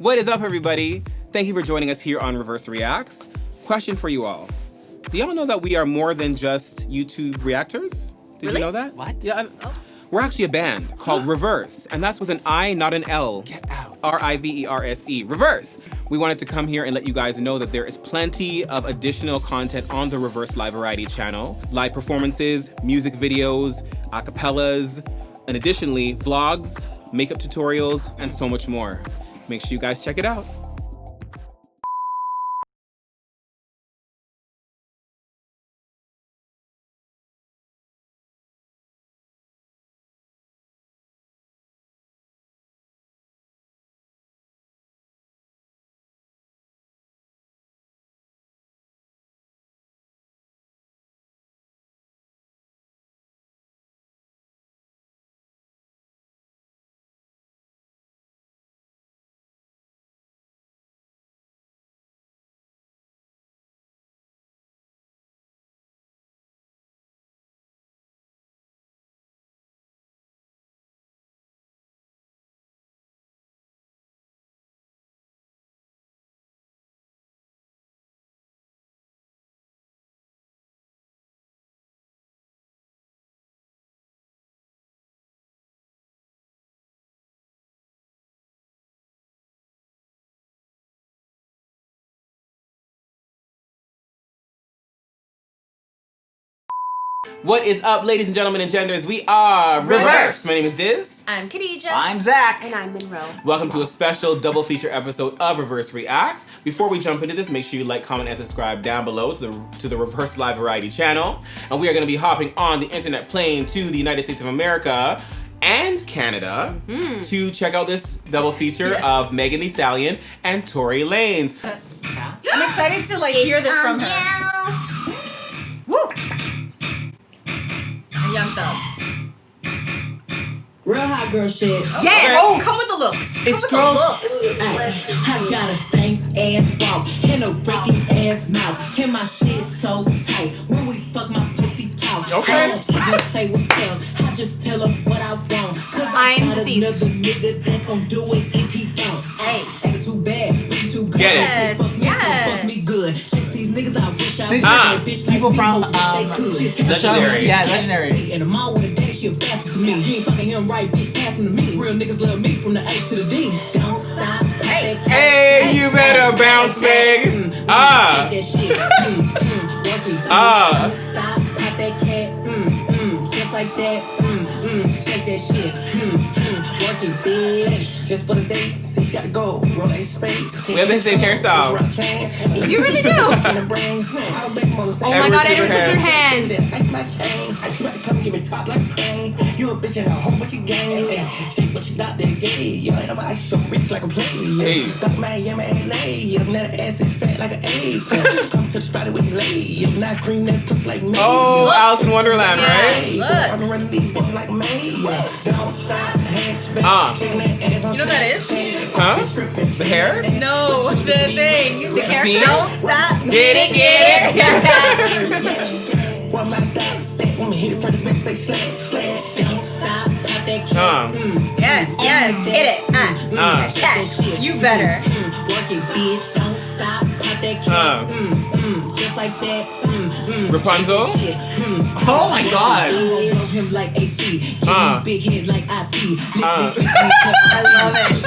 What is up, everybody? Thank you for joining us here on rIVerse Reacts. Question for you all. Do y'all know that we are more than just YouTube reactors? Did you know that? What? Yeah. We're actually a band called rIVerse, and that's with an I, not an L. Get out. rIVerse. rIVerse. We wanted to come here and let you guys know that there is plenty of additional content on the rIVerse Live Variety channel. Live performances, music videos, acapellas, and additionally, vlogs, makeup tutorials, and so much more. Make sure you guys check it out. What is up, ladies and gentlemen and genders? We are rIVerse. My name is Diz. I'm Khadija. I'm Zach. And I'm Monroe. Welcome to a special double feature episode of rIVerse Reacts. Before we jump into this, make sure you like, comment, and subscribe down below to the rIVerse Live Variety channel. And we are going to be hopping on the internet plane to the United States of America and Canada to check out this double feature of Thee Stallion and Tory Lanez. I'm excited to hear this from her. Woo! Young Thug. Real hot girl shit. Yes! Okay. Oh, come with the looks. It's Come with girls. the looks. I got a stank ass walk and a breaking ass mouth. And my shit so tight. When we fuck, my pussy talk. Okay. I don't even say what's up. I just tell her what I want. Cause I'm got deceased. another nigga that's gon' do it if he don't. Hey. Ain't too bad. We too good. Get it. Yes, Fuck me, yes. fuck me good. Chase these niggas, I wish I This was is a bitch like people me, from, wish they could. Legendary. Yeah, legendary. And the mom with a daddy, she a bastard to me. He ain't fucking him right, bitch, passing to me. Real niggas love me from the H to the D. Don't stop. Hey. Hey, you better bounce, babe. Ah. That shit. Ah. Don't stop. Pop that cat. Just like that. Shake that shit. Work it, bitch. Just for the day. See, you gotta go. Roll a spade. We have the same hairstyle. You really do. Oh my God, Edward Scissorhands. That's my chain. I try to come give me top like a crane. You a bitch and I hope what you gain. Shake what you not that gay. Yo, and I'm ice so rich like a player. Hey. Stuck Miami, LA. Isn't that an ass and fat like an egg? Come to the spot where you lay. If not cream that puss like me. Oh, Alice in Wonderland, Yeah. right? Look. I'm running these bitches like me. Don't stop. You know what that is? Huh? The hair? No, the thing. The character. See? Don't stop. Get it, get it. What my dad said when we hit it for the best, say slash. Don't stop. Pop that cat. Yes, yes. Hit it. Yes. You better. Work it, bitch. Don't stop. Pop that cat. Just like that. Rapunzel? Oh my God. Love him like AC. Give me big head like IT. I love it.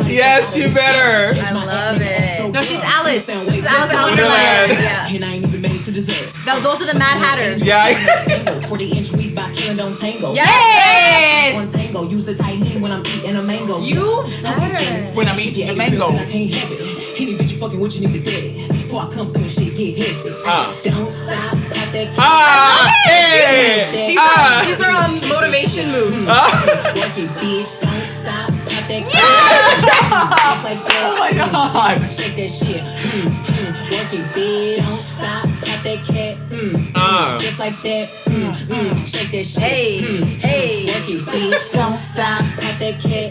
Yes, you better. I love it. No, she's Alice. This is Alice in Wonderland. Wonderland. Yeah. And I ain't even made it to dessert. Those are the Mad Hatters. Yeah. 40-inch weed by killing don't tango. Yes. One tango. Use the Chinese when I'm eating a mango. You better. When I'm eating a mango. I can't have it. Any bitch you fucking with, you need to dead. Before I come through and shit get heavy. Don't stop. Pop that Hey. These are motivation moves. Work it, bitch. Don't stop. Pop that just like that. Oh my God. Shake that shit. Work it, bitch. Don't stop. Pop that cat. Just like that. Shake that shit. Hey, hey. Work it, bitch. Don't stop. Pop that cat.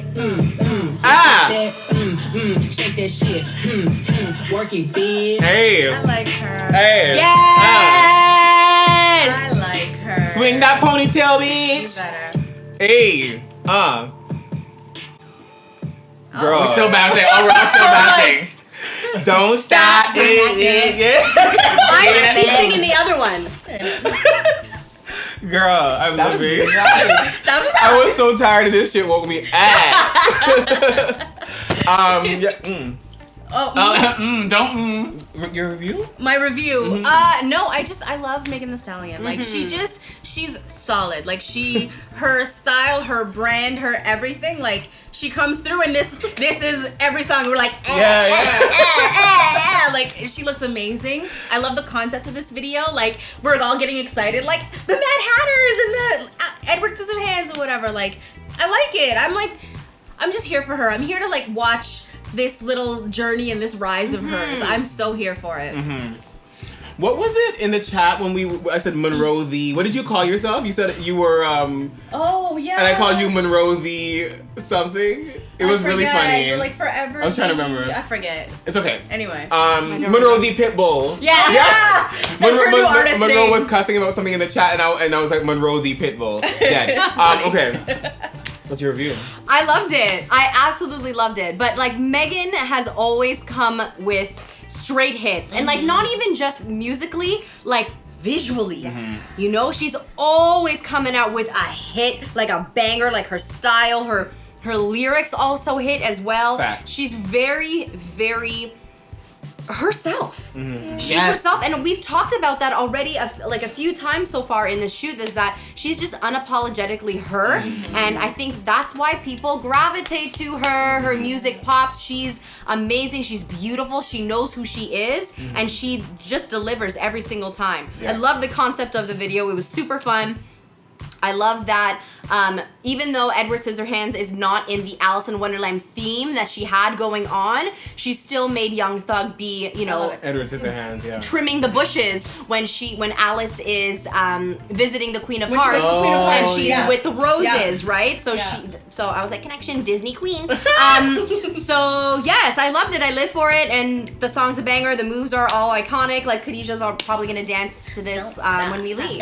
Shake that shit. Work it, bitch. Hey. I like her. Hey. Yes. I like her. Swing that ponytail, You bitch. better. Hey. Girl. We're still bouncing. Oh, we're all still bouncing. Don't stop it. Yeah. I'm just keep singing the other one. Girl, I'm That was living. right. I was so tired of this shit. Woke me up. Yeah. Don't. Your review? My review. No, I love Megan Thee Stallion. Like she's solid. Like her style, her brand, her everything. Like she comes through, and this is every song. We're like, like she looks amazing. I love the concept of this video. Like we're all getting excited, like the Mad Hatters and the Edward Scissorhands or whatever. Like I like it. I'm just here for her. I'm here to like watch this little journey and this rise of hers. I'm so here for it. What was it in the chat when I said Monroe the, what did you call yourself? You said you were, Oh, yeah. and I called you Monroe the something. It was really funny. You're like forever. I was trying to remember. I forget. It's okay. Anyway. Monroe the Pitbull. Yeah. Yeah. That's her new artist Monroe name. was cussing about something in the chat, and I was like, Monroe the Pitbull. Dead. Okay. What's your review? I loved it. I absolutely loved it. But like Megan has always come with straight hits. And like not even just musically, like visually. You know, she's always coming out with a hit, like a banger, like her style, her lyrics also hit as well. Facts. She's very, very herself. She's Yes. herself, and we've talked about that already a few times so far in this shoot, is that she's just unapologetically her, and I think that's why people gravitate to her. Her music pops. She's amazing. She's beautiful. She knows who she is, and she just delivers every single time. Yeah. I love the concept of the video. It was super fun. I love that even though Edward Scissorhands is not in the Alice in Wonderland theme that she had going on, she still made Young Thug be, you know, Edward Scissorhands, yeah. trimming the bushes when Alice is visiting the Queen of When she Hearts, was the Queen of and Hearts, she's yeah. with the roses, Yeah. right? So so I was like, connection, Disney Queen. So yes, I loved it. I live for it, and the song's a banger. The moves are all iconic. Like Khadijah's probably gonna dance to this when we leave.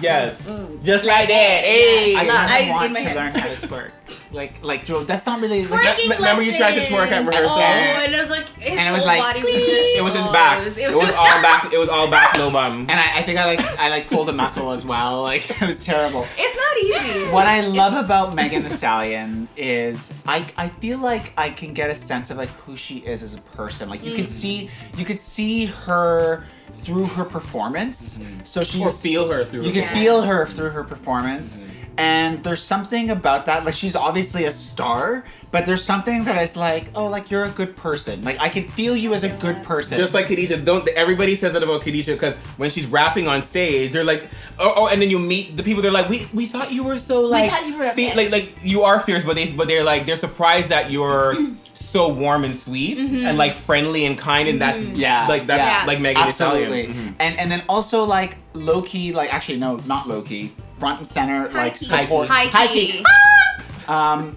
Yes. Just like that. Hey. I Eyes want in my to head. learn how to twerk. Like that's not really. Twerking Remember you tried to twerk at rehearsal? Oh, and it was like his And it was whole like, body was just, It was his back. It was all back. It was all back, no bum. And I think I pulled a muscle as well. Like it was terrible. It's not easy. What I love about Megan Thee Stallion is I feel like I can get a sense of like who she is as a person. Like you could see her through her performance. So she's Or feel her through. you can feel her through her performance. And there's something about that, like she's obviously a star, but there's something that is like, oh, like you're a good person. Like I can feel you as a good person. Just like Khadijah, everybody says that about Khadijah, because when she's rapping on stage, they're like, oh, and then you meet the people. They're like, we thought you were so like, thought you were a like you are fierce, but they're like, they're surprised that you're so warm and sweet and like friendly and kind, and that's like Megan Thee absolutely. Stallion. And then also like low key, like actually no, not low key, front and center, like key. support, High key.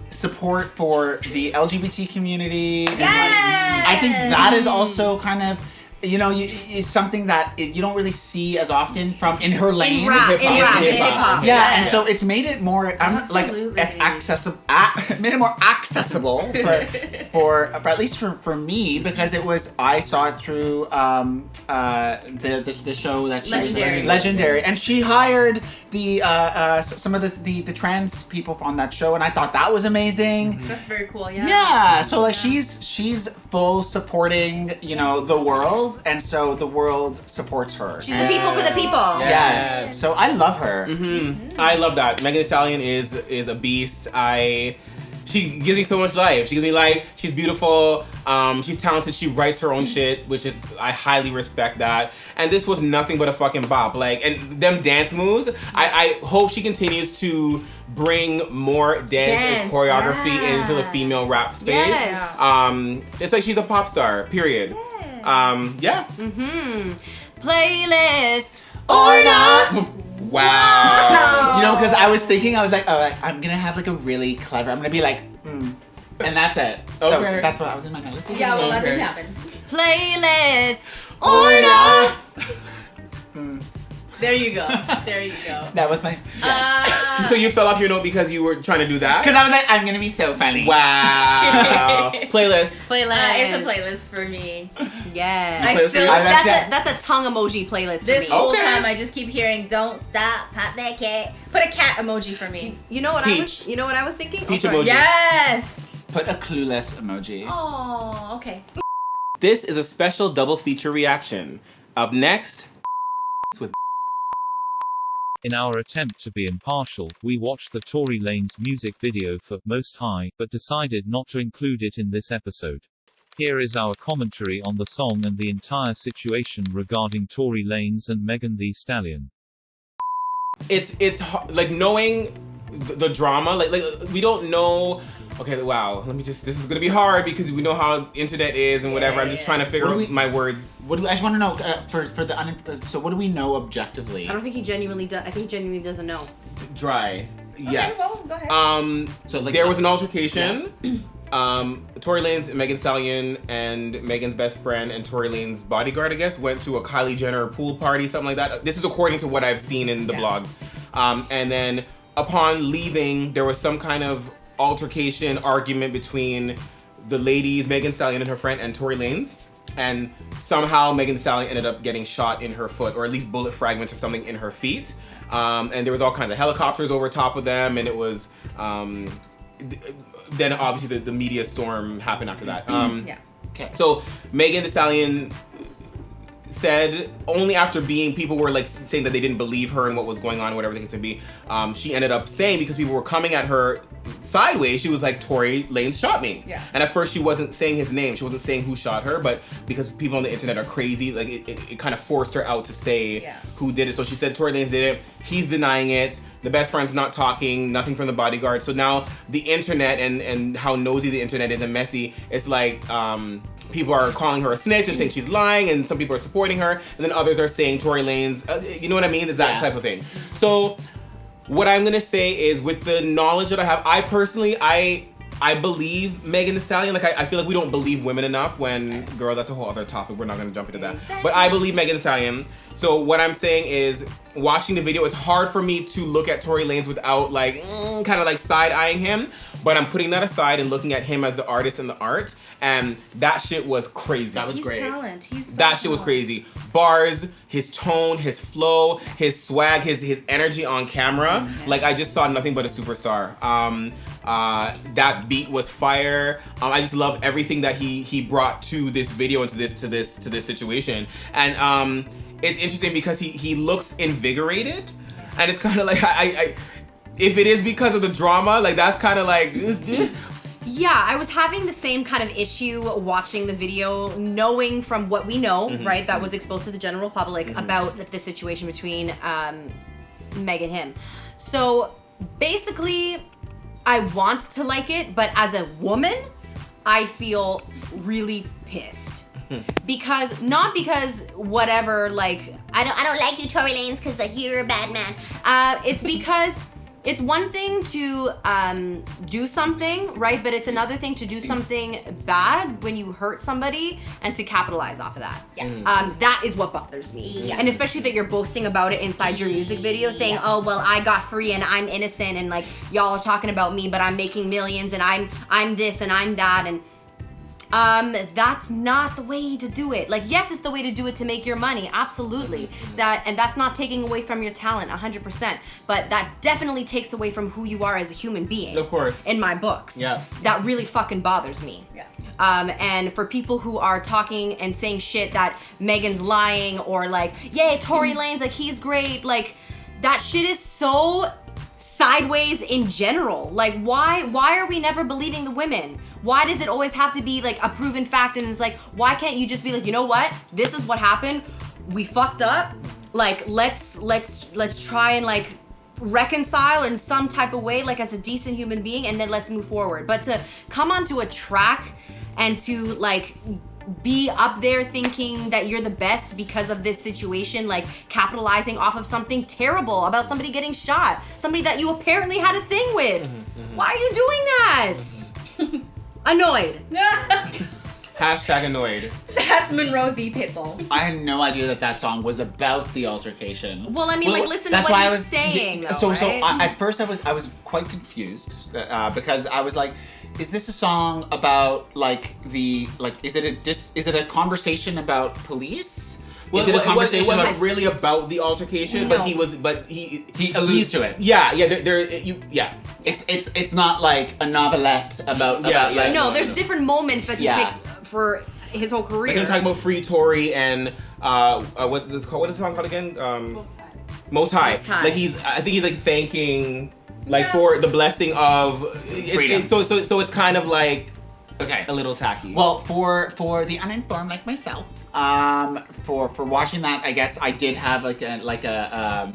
support for the LGBT community. And, Yes! like, I think that is also kind of, you know, is something that you don't really see as often from in her lane. In rap, hip-hop. in hip-hop. Yeah, Yes. and so it's made it more Absolutely. accessible. Made it more accessible for at least for me, because I saw it through the show that she Legendary, and she hired the some of the trans people on that show, and I thought that was amazing. That's very cool. Yeah. Yeah, so like she's full supporting, you know, the world, and so the world supports her. She's the people for the people. Yeah. Yes, so I love her. I love that. Megan Thee Stallion is a beast. She gives me so much life. She gives me life. She's beautiful. She's talented. She writes her own shit, which is, I highly respect that. And this was nothing but a fucking bop. Like, and them dance moves, I hope she continues to bring more dance and choreography into the female rap space. Yes. It's like she's a pop star, period. Yeah. Playlist Or not. Wow. You know, because I was thinking, I was like, oh, I'm gonna have like a really clever, I'm gonna be like, and that's it. So Okay. that's what I was in my mind. Let's see. Yeah, well, that Okay. didn't happen. Playlist or not. There you go. There you go. That was my. So you fell off your note because you were trying to do that? Because I was like, I'm gonna be so funny. Wow. Playlist. It's a playlist for me. Yeah. Playlist for you? That's a tongue emoji playlist for This me. whole Okay. time I just keep hearing, "Don't stop, pop that cat." Put a cat emoji for me. You know what Peach. I was thinking? Peach sorry. emoji. Yes. Put a clueless emoji. Oh, okay. This is a special double feature reaction. Up next, with In our attempt to be impartial, we watched the Tory Lanez music video for Most High, but decided not to include it in this episode. Here is our commentary on the song and the entire situation regarding Tory Lanez and Thee Stallion. it's like knowing the drama, like we don't know. Okay, wow. This is gonna be hard because we know how internet is and whatever. I'm just trying to figure out my words. I just want to know for the so what do we know objectively? I don't think he genuinely does. I think he genuinely doesn't know. Dry. Yes. well, go ahead. So like There was an altercation. Tory Lanez, Megan Thee Stallion, and Megan's best friend and Tory Lanez's bodyguard, I guess, went to a Kylie Jenner pool party, something like that. This is according to what I've seen in the blogs. And then upon leaving, there was some kind of altercation, argument between the ladies, Megan Thee Stallion and her friend, and Tory Lanez. And somehow Megan Thee Stallion ended up getting shot in her foot, or at least bullet fragments or something in her feet. And there was all kinds of helicopters over top of them, and it was then obviously the media storm happened after that. Yeah. Okay. So Megan Thee Stallion said only after people were like saying that they didn't believe her and what was going on, whatever the case may be, she ended up saying, because people were coming at her sideways, she was like, Tory Lanez shot me. Yeah. And at first she wasn't saying his name, she wasn't saying who shot her, but because people on the internet are crazy, like it kind of forced her out to say who did it. So she said Tory Lanez did it, he's denying it, the best friend's not talking, nothing from the bodyguard. So now the internet and how nosy the internet is and messy, it's like people are calling her a snitch and saying she's lying, and some people are supporting her, and then others are saying Tory Lanez, you know what I mean? It's that type of thing. So what I'm gonna say is, with the knowledge that I have, I personally, I believe Megan Thee Stallion. Like I feel like we don't believe women enough when, girl, that's a whole other topic. We're not gonna jump into that. But I believe Megan Thee Stallion. So what I'm saying is, watching the video, it's hard for me to look at Tory Lanez without like, kind of like side-eyeing him. But I'm putting that aside and looking at him as the artist and the art. And that shit was crazy. That was great. Talent. He's so That shit was crazy. Bars, his tone, his flow, his swag, his energy on camera. Like, I just saw nothing but a superstar. That beat was fire. I just love everything that he brought to this video and to this situation. And it's interesting because he looks invigorated, and it's kind of like I if it is because of the drama, like that's kind of like. Yeah, I was having the same kind of issue watching the video, knowing from what we know, right, that was exposed to the general public about the situation between Meg and him. So basically, I want to like it, but as a woman, I feel really pissed. Not because whatever, like, I don't like you, Tory Lanez, because like you're a bad man. It's because it's one thing to do something, right? But it's another thing to do something bad when you hurt somebody and to capitalize off of that. Yeah. That is what bothers me. Yeah. And especially that you're boasting about it inside your music video, saying, oh, well, I got free and I'm innocent, and like y'all are talking about me, but I'm making millions, and I'm this and I'm that, and that's not the way to do it. Like, yes, it's the way to do it to make your money, absolutely. That's not taking away from your talent, 100%. But that definitely takes away from who you are as a human being. Of course. In my books. Yeah. That really fucking bothers me. Yeah. And for people who are talking and saying shit that Megan's lying, or like, yay, Tory Lanez, like he's great, like that shit is so sideways in general. Like, why are we never believing the women? Why does it always have to be like a proven fact? And it's like, why can't you just be like, you know what? This is what happened. We fucked up. Like, let's try and like reconcile in some type of way, like as a decent human being, and then let's move forward. But to come onto a track and to like be up there thinking that you're the best because of this situation, like capitalizing off of something terrible about somebody getting shot, somebody that you apparently had a thing with. Why are you doing that? Annoyed. Hashtag annoyed. That's Monroe the Pitbull. I had no idea that song was about the altercation. Well, I mean, like, listen to that's what why he's I was saying, though, So right? at first I was quite confused because I was like, is this a song about is it a conversation about police? Well, is it a conversation it wasn't about really about the altercation, No. but he alludes to it. Yeah, It's not like a novelette about No, there's different moments that he Yeah. picked for his whole career. Like I'm talking about Free Tory and what is this called? What is the song called again? Most High. Most High. Like I think he's like thanking for the blessing of freedom. So it's kind of like Okay. a little tacky. Well, for the uninformed like myself, for watching that, I guess I did have like a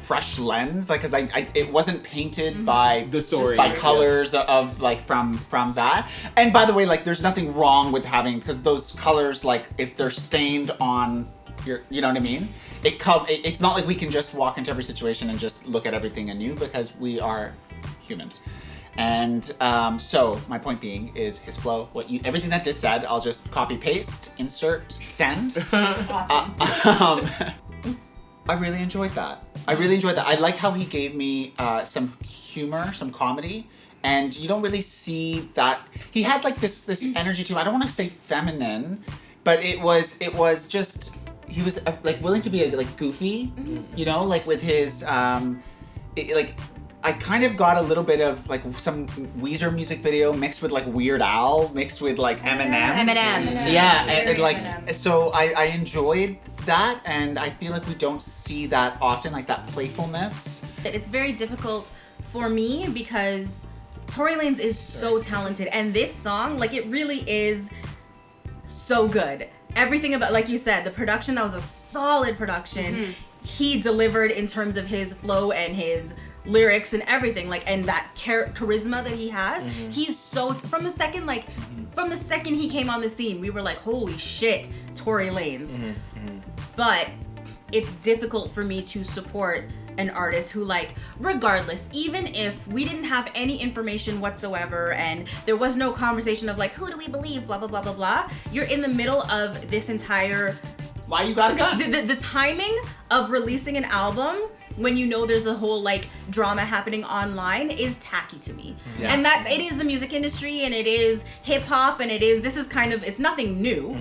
fresh lens, like because it wasn't painted by The story. by colors of like from that. And by the way, like there's nothing wrong with having, because those colors, like if they're stained on your, you know what I mean? It's not like we can just walk into every situation and just look at everything anew, because we are humans. And so my point being is his flow. Everything that Dis said, I'll just copy paste, insert, send. Awesome. I really enjoyed that. I like how he gave me some humor, some comedy, and you don't really see that. He had like this energy to him. I don't want to say feminine, but it was just, he was like willing to be like goofy, you know, like with his I kind of got a little bit of like some Weezer music video mixed with like Weird Al, mixed with like Eminem. Eminem. Yeah, and Very like, Eminem. so I enjoyed that, and I feel like we don't see that often, like that playfulness. It's very difficult for me because Tory Lanez is so talented, and this song, like, it really is so good. Everything about, like you said, the production, that was a solid production. He delivered in terms of his flow and his lyrics and everything, like, and that charisma that he has. He's so, from the second he came on the scene, we were like, holy shit, Tory Lanez. But it's difficult for me to support an artist who, like, regardless, even if we didn't have any information whatsoever and there was no conversation of like, who do we believe, blah blah blah blah blah, you're in the middle of this entire, Why you got a gun? the timing of releasing an album when you know there's a whole like drama happening online is tacky to me. Yeah. And that it is the music industry, and it is hip hop, and this is kind of, it's nothing new,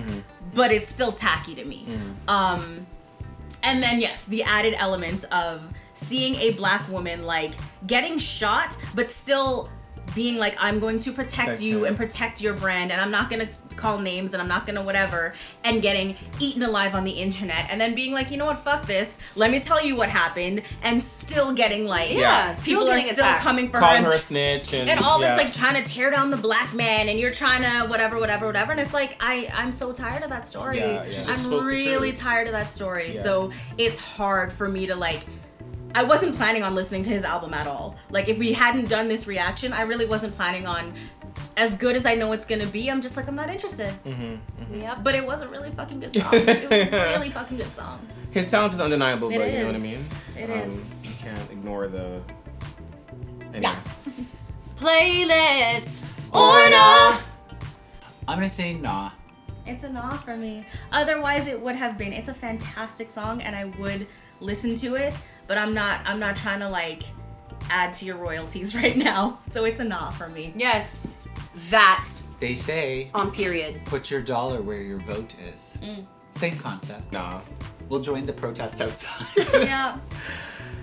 but it's still tacky to me. And then yes, the added element of seeing a black woman like getting shot, but still being like, I'm going to protect you and protect your brand, and I'm not gonna call names, and I'm not gonna whatever, and getting eaten alive on the internet, and then being like, you know what, fuck this, let me tell you what happened, and still getting like, Yeah, people are getting still attacked. coming for calling her, her a snitch and all this like trying to tear down the black man, and you're trying to whatever, and it's like, I'm so tired of that story. Yeah, yeah. Just I'm spoke the really truth. tired of that story. Yeah. So it's hard for me to like, I wasn't planning on listening to his album at all. Like, if we hadn't done this reaction, I really wasn't planning on, as good as I know it's gonna be, I'm just like, I'm not interested. Yep. But it was a really fucking good song. It was a really fucking good song. His talent is undeniable, It but you know what I is. mean? It is. You can't ignore the... Anyway. Yeah. Playlist or not. I'm gonna say nah. It's a nah for me. Otherwise, it would have been. It's a fantastic song, and I would listen to it. But I'm not trying to like add to your royalties right now. So it's a nah for me. Yes, that They say, on period. put your dollar where your vote is. Same concept. Nah. We'll join the protest outside. Yeah.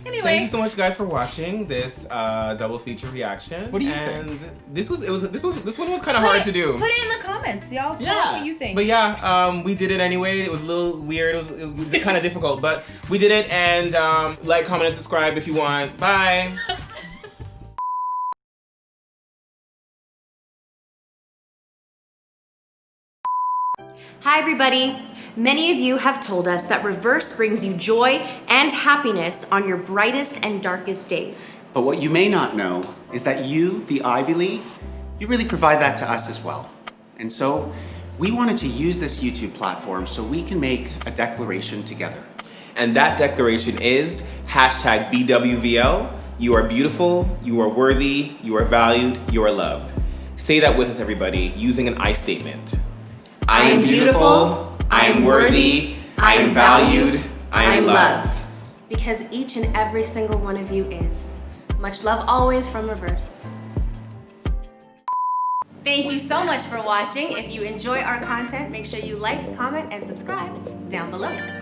Anyway. Thank you so much, guys, for watching this double feature reaction. What do you think? This one was kind of Put hard it- to do. Put it in the comments, y'all. Tell us Yeah. what you think. But yeah, we did it anyway. It was a little weird. It was kind of difficult, but we did it. And like, comment, and subscribe if you want. Bye. Hi everybody! Many of you have told us that rIVerse brings you joy and happiness on your brightest and darkest days. But what you may not know is that you, the Ivy League, you really provide that to us as well. And so we wanted to use this YouTube platform so we can make a declaration together. And that declaration is hashtag BWVL. You are beautiful, you are worthy, you are valued, you are loved. Say that with us, everybody, using an I statement. I am beautiful, I am worthy, I am valued, I am loved. Because each and every single one of you is. Much love always from rIVerse. Thank you so much for watching. If you enjoy our content, make sure you like, comment, and subscribe down below.